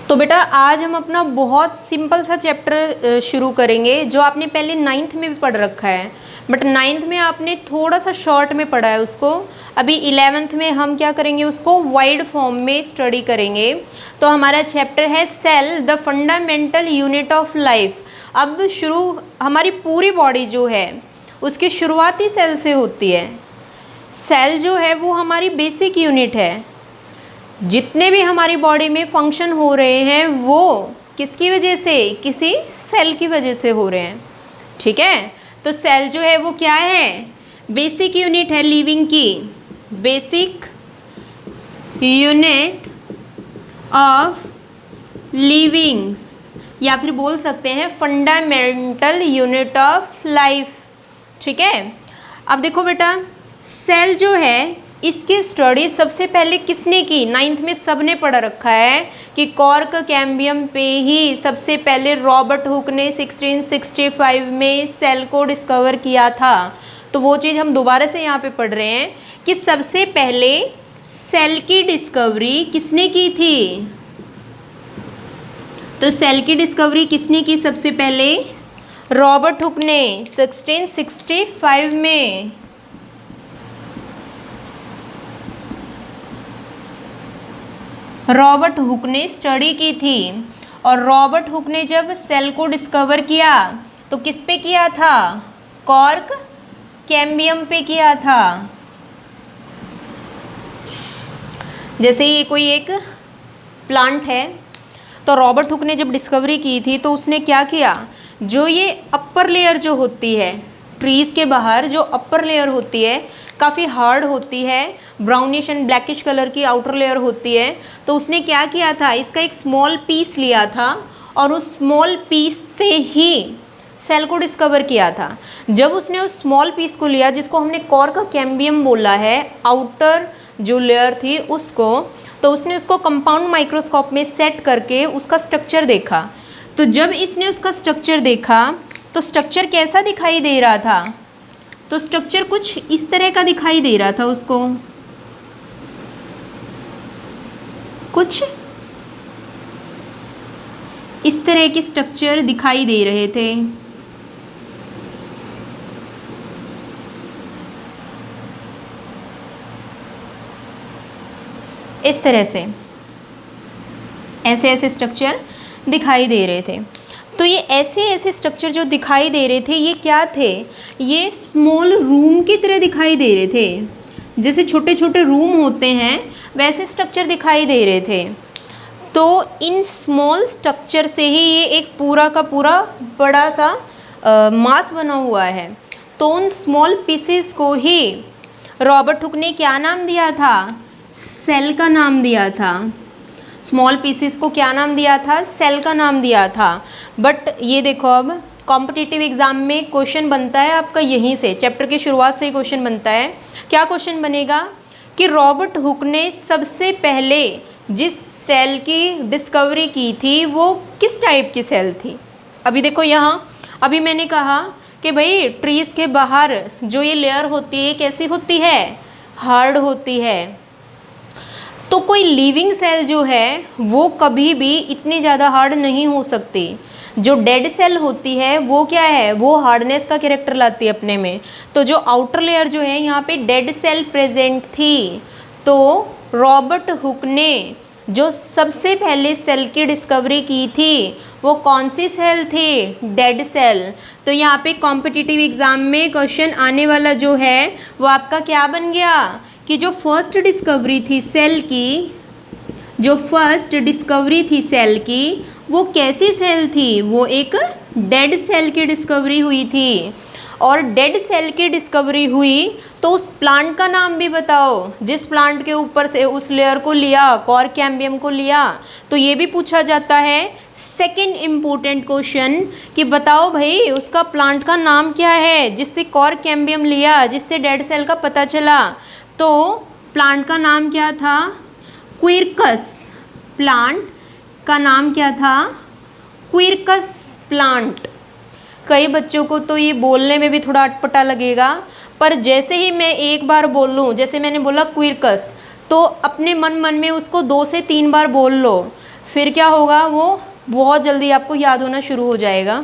तो बेटा आज हम अपना बहुत सिंपल सा चैप्टर शुरू करेंगे जो आपने पहले 9th में भी पढ़ रखा है, बट 9th में आपने थोड़ा सा शॉर्ट में पढ़ा है उसको। अभी 11th में हम क्या करेंगे, उसको वाइड फॉर्म में स्टडी करेंगे। तो हमारा चैप्टर है cell the fundamental unit of life. अब हमारी पूरी बॉडी जो है उसकी शुरुआती सेल से होती है। सेल जो है वो हमारी बेसिक यूनिट है। जितने भी हमारी बॉडी में फंक्शन हो रहे हैं वो किसकी वजह से, किसी सेल की वजह से हो रहे हैं। ठीक है, तो सेल जो है वो क्या है, बेसिक यूनिट है लिविंग की, बेसिक यूनिट ऑफ लिविंग्स, या फिर बोल सकते हैं फंडामेंटल यूनिट ऑफ लाइफ। ठीक है, अब देखो बेटा सेल जो है इसकी स्टडी सबसे पहले किसने की, 9th में सबने पढ़ रखा है कि कॉर्क कैम्बियम पे ही सबसे पहले रॉबर्ट हुक ने 1665 में सेल को डिस्कवर किया था। तो वो चीज़ हम दोबारा से यहाँ पे पढ़ रहे हैं कि सबसे पहले सेल की डिस्कवरी किसने की थी। तो सेल की डिस्कवरी किसने की सबसे पहले, रॉबर्ट हुक ने 1665 में। रॉबर्ट हुक ने स्टडी की थी, और रॉबर्ट हुक ने जब सेल को डिस्कवर किया तो किस पे किया था, कॉर्क कैम्बियम पे किया था। जैसे ये कोई एक प्लांट है, तो रॉबर्ट हुक ने जब डिस्कवरी की थी तो उसने क्या किया, जो ये अपर लेयर जो होती है ट्रीज़ के बाहर, जो अपर लेयर होती है काफ़ी हार्ड होती है, ब्राउनिश एंड ब्लैकिश कलर की आउटर लेयर होती है। तो उसने क्या किया था, इसका एक स्मॉल पीस लिया था और उस स्मॉल पीस से ही सेल को डिस्कवर किया था। जब उसने उस स्मॉल पीस को लिया जिसको हमने कॉर्क कैम्बियम बोला है, आउटर जो लेयर थी उसको, तो उसने उसको कंपाउंड माइक्रोस्कोप में सेट करके उसका स्ट्रक्चर देखा। तो जब इसने उसका स्ट्रक्चर देखा तो स्ट्रक्चर कैसा दिखाई दे रहा था, तो स्ट्रक्चर कुछ इस तरह का दिखाई दे रहा था उसको, कुछ इस तरह के स्ट्रक्चर दिखाई दे रहे थे। इस तरह से ऐसे ऐसे स्ट्रक्चर दिखाई दे रहे थे। तो ये ऐसे ऐसे स्ट्रक्चर जो दिखाई दे रहे थे ये क्या थे, ये स्मॉल रूम की तरह दिखाई दे रहे थे। जैसे छोटे छोटे रूम होते हैं वैसे स्ट्रक्चर दिखाई दे रहे थे। तो इन स्मॉल स्ट्रक्चर से ही ये एक पूरा का पूरा बड़ा सा मास बना हुआ है। तो उन स्मॉल पीसेस को ही रॉबर्ट हुक ने क्या नाम दिया था, सेल का नाम दिया था। स्मॉल पीसेस को क्या नाम दिया था, सेल का नाम दिया था। बट ये देखो अब कॉम्पिटिटिव एग्जाम में क्वेश्चन बनता है आपका यहीं से, चैप्टर की शुरुआत से ही क्वेश्चन बनता है। क्या क्वेश्चन बनेगा कि रॉबर्ट हुक ने सबसे पहले जिस सेल की डिस्कवरी की थी वो किस टाइप की सेल थी। अभी देखो यहाँ, अभी मैंने कहा कि भाई ट्रीज़ के बाहर जो ये लेयर होती है कैसी होती है, हार्ड होती है। तो कोई लिविंग सेल जो है वो कभी भी इतनी ज़्यादा हार्ड नहीं हो सकती। जो डेड सेल होती है वो क्या है, वो हार्डनेस का कैरेक्टर लाती है अपने में। तो जो आउटर लेयर जो है यहाँ पे डेड सेल प्रेजेंट थी। तो रॉबर्ट हुक ने जो सबसे पहले सेल की डिस्कवरी की थी वो कौन सी सेल थी, डेड सेल। तो यहाँ पे कॉम्पिटिटिव एग्ज़ाम में क्वेश्चन आने वाला जो है वो आपका क्या बन गया कि जो फर्स्ट डिस्कवरी थी सेल की, जो फर्स्ट डिस्कवरी थी सेल की वो कैसी सेल थी, वो एक डेड सेल की डिस्कवरी हुई थी। और डेड सेल की डिस्कवरी हुई तो उस प्लांट का नाम भी बताओ जिस प्लांट के ऊपर से उस लेयर को लिया, कॉर्क कैम्बियम को लिया। तो ये भी पूछा जाता है सेकंड इम्पोर्टेंट क्वेश्चन कि बताओ भाई उसका प्लांट का नाम क्या है जिससे कॉर्क कैम्बियम लिया, जिससे डेड सेल का पता चला। तो प्लांट का नाम क्या था, क्विरकस। प्लांट का नाम क्या था, क्विरकस प्लांट। कई बच्चों को तो ये बोलने में भी थोड़ा अटपटा लगेगा, पर जैसे ही मैं एक बार बोल लूँ, जैसे मैंने बोला क्विरकस, तो अपने मन में उसको 2 से 3 बार बोल लो, फिर क्या होगा, वो बहुत जल्दी आपको याद होना शुरू हो जाएगा।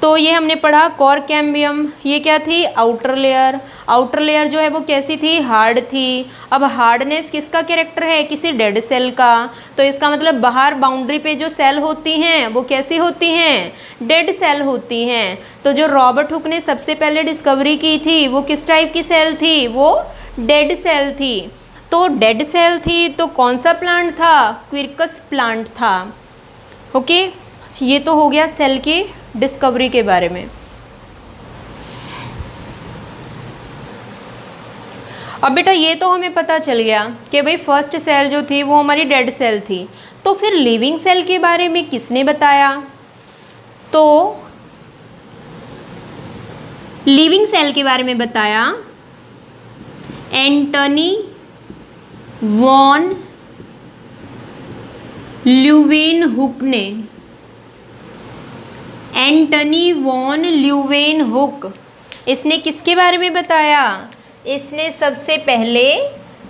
तो ये हमने पढ़ा कोर कैम्बियम, ये क्या थी, आउटर लेयर। आउटर लेयर जो है वो कैसी थी, हार्ड थी। अब हार्डनेस किसका कैरेक्टर है, किसी डेड सेल का। तो इसका मतलब बाहर बाउंड्री पे जो सेल होती हैं वो कैसी होती हैं, डेड सेल होती हैं। तो जो रॉबर्ट हुक ने सबसे पहले डिस्कवरी की थी वो किस टाइप की सेल थी, वो डेड सेल थी। तो डेड सेल थी तो कौन सा प्लांट था, क्विरकस प्लांट था। ओके, ये तो हो गया सेल की डिस्कवरी के बारे में। अब बेटा ये तो हमें पता चल गया कि भाई फर्स्ट सेल जो थी वो हमारी डेड सेल थी। तो फिर लिविंग सेल के बारे में किसने बताया, तो लिविंग सेल के बारे में बताया एंटनी वॉन ल्यूवेनहुक ने। एंटनी वॉन ल्यूवेनहुक, इसने किसके बारे में बताया, इसने सबसे पहले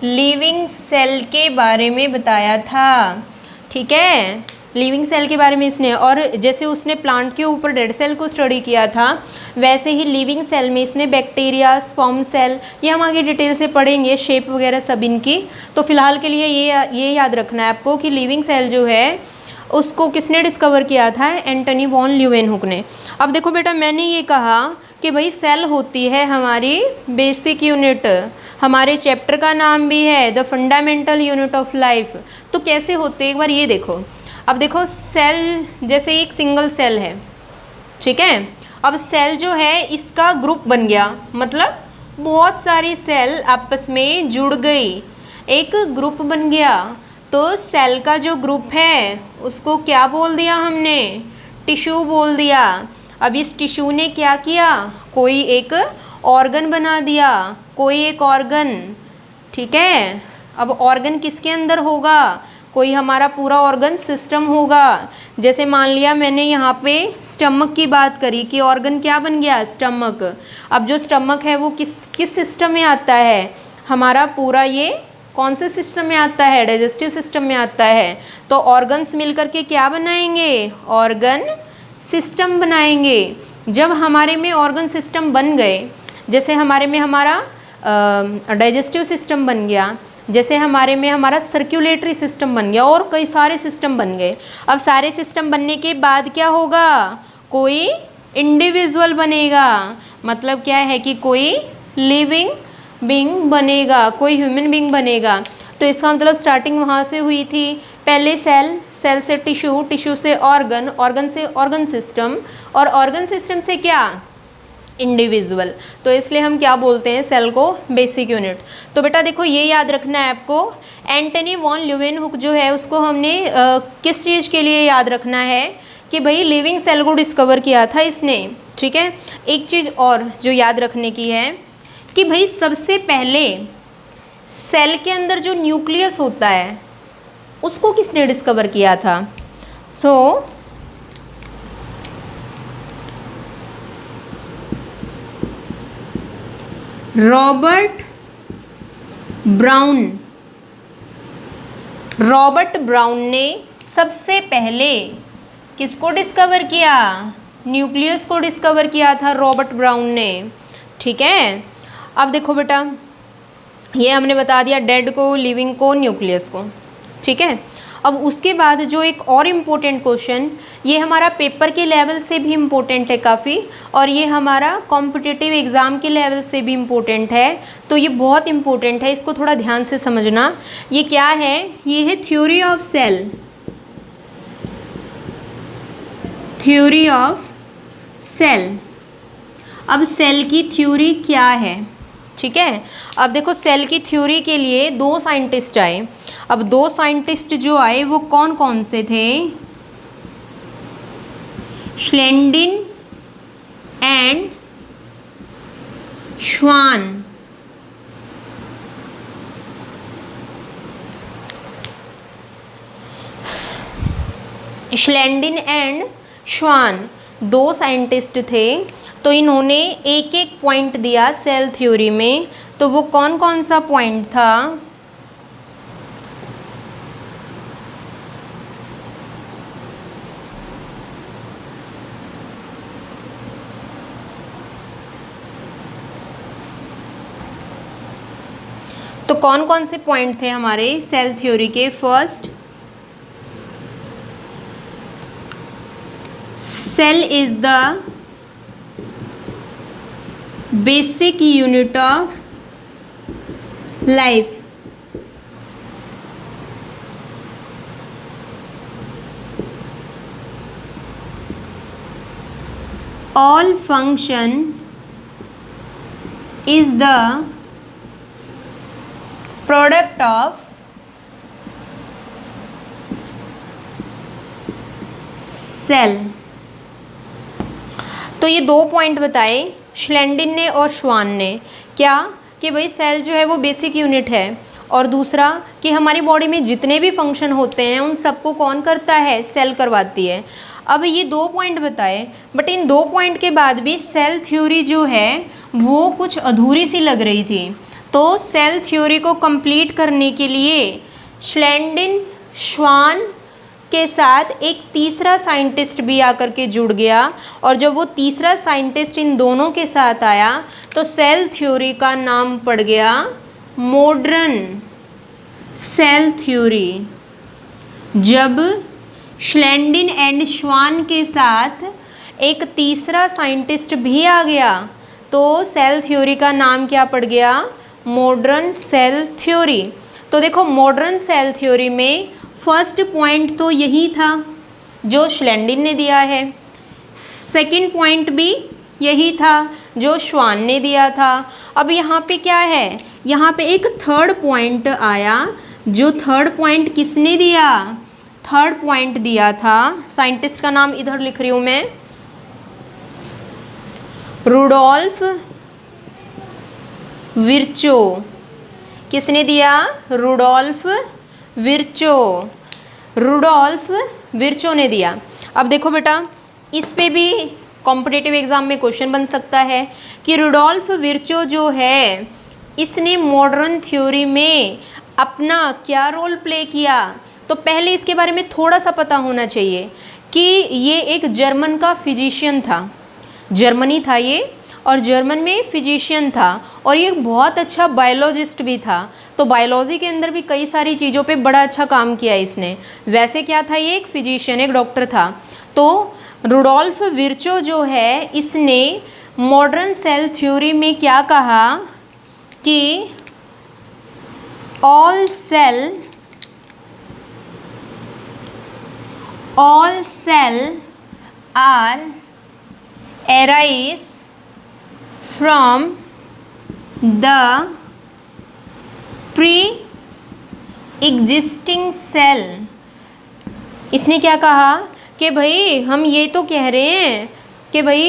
लिविंग सेल के बारे में बताया था। ठीक है, लिविंग सेल के बारे में इसने, और जैसे उसने प्लांट के ऊपर डेड सेल को स्टडी किया था वैसे ही लिविंग सेल में इसने बैक्टीरिया, स्पर्म सेल, ये हम आगे डिटेल से पढ़ेंगे, शेप वगैरह सब इनकी। तो फिलहाल के लिए ये याद रखना है आपको कि लिविंग सेल जो है उसको किसने डिस्कवर किया था, एंटनी वॉन ल्यूवेनहुक ने। अब देखो बेटा मैंने ये कहा कि भाई सेल होती है हमारी बेसिक यूनिट, हमारे चैप्टर का नाम भी है the fundamental unit of life. तो कैसे होते हैं एक बार ये देखो। अब देखो सेल जैसे एक सिंगल सेल है, ठीक है। अब सेल जो है इसका ग्रुप बन गया, मतलब बहुत सारी सेल आपस में जुड़ गई, एक ग्रुप बन गया। तो सेल का जो ग्रुप है उसको क्या बोल दिया हमने, टिश्यू बोल दिया। अब इस टिश्यू ने क्या किया, कोई एक ऑर्गन बना दिया, कोई एक ऑर्गन, ठीक है। अब ऑर्गन किसके अंदर होगा, कोई हमारा पूरा ऑर्गन सिस्टम होगा। जैसे मान लिया मैंने यहाँ पे स्टमक की बात करी कि ऑर्गन क्या बन गया, स्टमक। अब जो स्टमक है वो किस सिस्टम में आता है, हमारा पूरा ये कौन से सिस्टम में आता है, डाइजेस्टिव सिस्टम में आता है। तो ऑर्गन्स मिलकर के क्या बनाएंगे, ऑर्गन सिस्टम बनाएंगे। जब हमारे में ऑर्गन सिस्टम बन गए, जैसे हमारे में हमारा डाइजेस्टिव सिस्टम बन गया, जैसे हमारे में हमारा सर्कुलेटरी सिस्टम बन गया, और कई सारे सिस्टम बन गए। अब सारे सिस्टम बनने के बाद क्या होगा, कोई इंडिविजुअल बनेगा। मतलब क्या है कि कोई लिविंग बीइंग बनेगा, कोई ह्यूमन बीइंग बनेगा। तो इसका मतलब स्टार्टिंग वहाँ से हुई थी, पहले सेल, सेल से टिश्यू, टिश्यू से ऑर्गन, ऑर्गन से ऑर्गन सिस्टम, और ऑर्गन सिस्टम से क्या, इंडिविजुअल। तो इसलिए हम क्या बोलते हैं, सेल को बेसिक यूनिट। तो बेटा देखो ये याद रखना है आपको, एंटनी वॉन ल्यूवेनहुक जो है उसको हमने किस चीज़ के लिए याद रखना है कि भाई लिविंग सेल को डिस्कवर किया था इसने, ठीक है। एक चीज़ और जो याद रखने की है कि भाई सबसे पहले सेल के अंदर जो न्यूक्लियस होता है उसको किसने डिस्कवर किया था। सो रॉबर्ट ब्राउन ने सबसे पहले किसको डिस्कवर किया, न्यूक्लियस को डिस्कवर किया था रॉबर्ट ब्राउन ने, ठीक है। अब देखो बेटा ये हमने बता दिया डेड को, लिविंग को, न्यूक्लियस को, ठीक है। अब उसके बाद जो एक और इम्पोर्टेंट क्वेश्चन, ये हमारा पेपर के लेवल से भी इम्पोर्टेंट है काफ़ी, और ये हमारा कॉम्पिटिटिव एग्ज़ाम के लेवल से भी इम्पोर्टेंट है। तो ये बहुत इम्पोर्टेंट है, इसको थोड़ा ध्यान से समझना। ये क्या है, ये है theory of cell, theory of cell. अब सेल की थ्योरी क्या है, ठीक है। अब देखो सेल की थ्योरी के लिए दो साइंटिस्ट आए। अब दो साइंटिस्ट जो आए वो कौन कौन से थे, श्लेंडिन एंड श्वान। श्लेंडिन एंड श्वान दो साइंटिस्ट थे। तो इन्होंने एक एक पॉइंट दिया सेल थ्योरी में। तो वो कौन कौन सा पॉइंट था, कौन कौन से पॉइंट थे हमारे सेल थ्योरी के? First, cell is the basic unit of life. All function is the product of cell. तो ये दो पॉइंट बताए श्लेंडिन ने और श्वान ने. क्या? कि भाई सेल जो है वो बेसिक यूनिट है, और दूसरा कि हमारी बॉडी में जितने भी फंक्शन होते हैं उन सबको कौन करता है? सेल करवाती है. अब ये दो पॉइंट बताए, बट इन दो पॉइंट के बाद भी सेल थ्योरी जो है वो कुछ अधूरी सी लग रही थी. तो सेल थ्योरी को कंप्लीट करने के लिए श्लेंडिन, श्वान के साथ एक तीसरा साइंटिस्ट भी आकर के जुड़ गया, और जब वो तीसरा साइंटिस्ट इन दोनों के साथ आया तो सेल थ्योरी का नाम पड़ गया मॉडर्न सेल थ्योरी. जब श्लेंडिन एंड श्वान के साथ एक तीसरा साइंटिस्ट भी आ गया तो सेल थ्योरी का नाम क्या पड़ गया? Modern cell theory. तो देखो, मॉडर्न सेल थ्योरी में फर्स्ट पॉइंट तो यही था जो श्लेंडिन ने दिया है, सेकंड पॉइंट भी यही था जो श्वान ने दिया था. अब यहाँ पे क्या है? यहाँ पे एक थर्ड पॉइंट आया. जो थर्ड पॉइंट किसने दिया? थर्ड पॉइंट दिया था, साइंटिस्ट का नाम इधर लिख रही हूँ मैं, रुडोल्फ विर्चो. किसने दिया? Rudolf Virchow. रुडोल्फ विर्चो ने दिया. अब देखो बेटा, इस पे भी कॉम्पिटिटिव एग्जाम में क्वेश्चन बन सकता है कि रुडोल्फ विर्चो जो है इसने मॉडर्न थ्योरी में अपना क्या रोल प्ले किया? तो पहले इसके बारे में थोड़ा सा पता होना चाहिए कि ये एक जर्मन का फिजिशियन था. जर्मनी था ये, और जर्मन में फिजिशियन था, और ये बहुत अच्छा बायोलॉजिस्ट भी था. तो बायोलॉजी के अंदर भी कई सारी चीज़ों पे बड़ा अच्छा काम किया इसने. वैसे क्या था? ये एक फिजिशियन, एक डॉक्टर था. तो रुडोल्फ विर्चो जो है इसने मॉडर्न सेल थ्योरी में क्या कहा कि all cell are arise from the pre-existing cell. इसने क्या कहा कि भाई हम ये तो कह रहे हैं कि भाई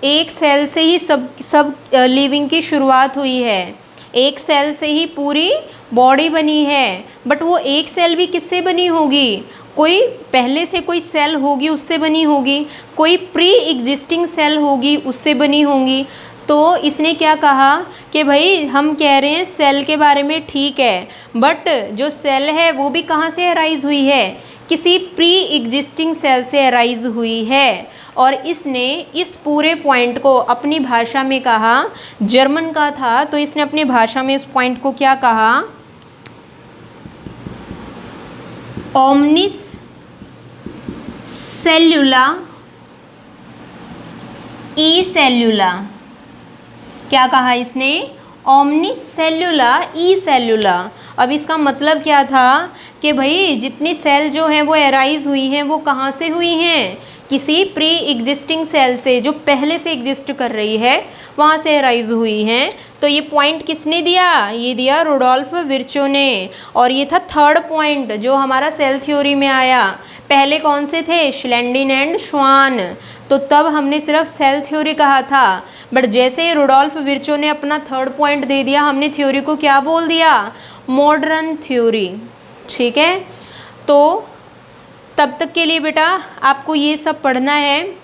एक सेल से ही सब लिविंग की शुरुआत हुई है, एक सेल से ही पूरी बॉडी बनी है, बट वो एक सेल भी किससे बनी होगी? कोई पहले से कोई सेल होगी उससे बनी होगी, कोई प्री एग्जिस्टिंग सेल होगी उससे बनी होंगी. तो इसने क्या कहा कि भाई हम कह रहे हैं सेल के बारे में, ठीक है, बट जो सेल है वो भी कहाँ से अराइज हुई है? किसी प्री एग्जिस्टिंग सेल से अराइज हुई है. और इसने इस पूरे पॉइंट को अपनी भाषा में कहा, जर्मन का था तो इसने अपनी भाषा में इस पॉइंट को क्या कहा? ओमनिस सेल्यूला ई सेल्यूला. क्या कहा इसने? ओमनिस सेल्यूला ई सेल्यूला. अब इसका मतलब क्या था कि भाई जितनी सेल जो हैं वो एराइज हुई हैं वो कहाँ से हुई हैं? किसी प्री एग्जिस्टिंग सेल से, जो पहले से एग्जिस्ट कर रही है वहाँ से एराइज हुई हैं. तो ये पॉइंट किसने दिया? ये दिया रुडोल्फ विर्चो ने. और ये था थर्ड पॉइंट जो हमारा सेल थ्योरी में आया. पहले कौन से थे? श्लेंडिन एंड श्वान. तो तब हमने सिर्फ सेल थ्योरी कहा था, बट जैसे ही रुडोल्फ विर्चो ने अपना थर्ड पॉइंट दे दिया, हमने थ्योरी को क्या बोल दिया? Modern theory. ठीक है, तो तब तक के लिए बेटा आपको ये सब पढ़ना है.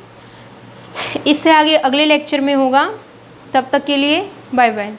इससे आगे अगले लेक्चर में होगा. तब तक के लिए बाय बाय.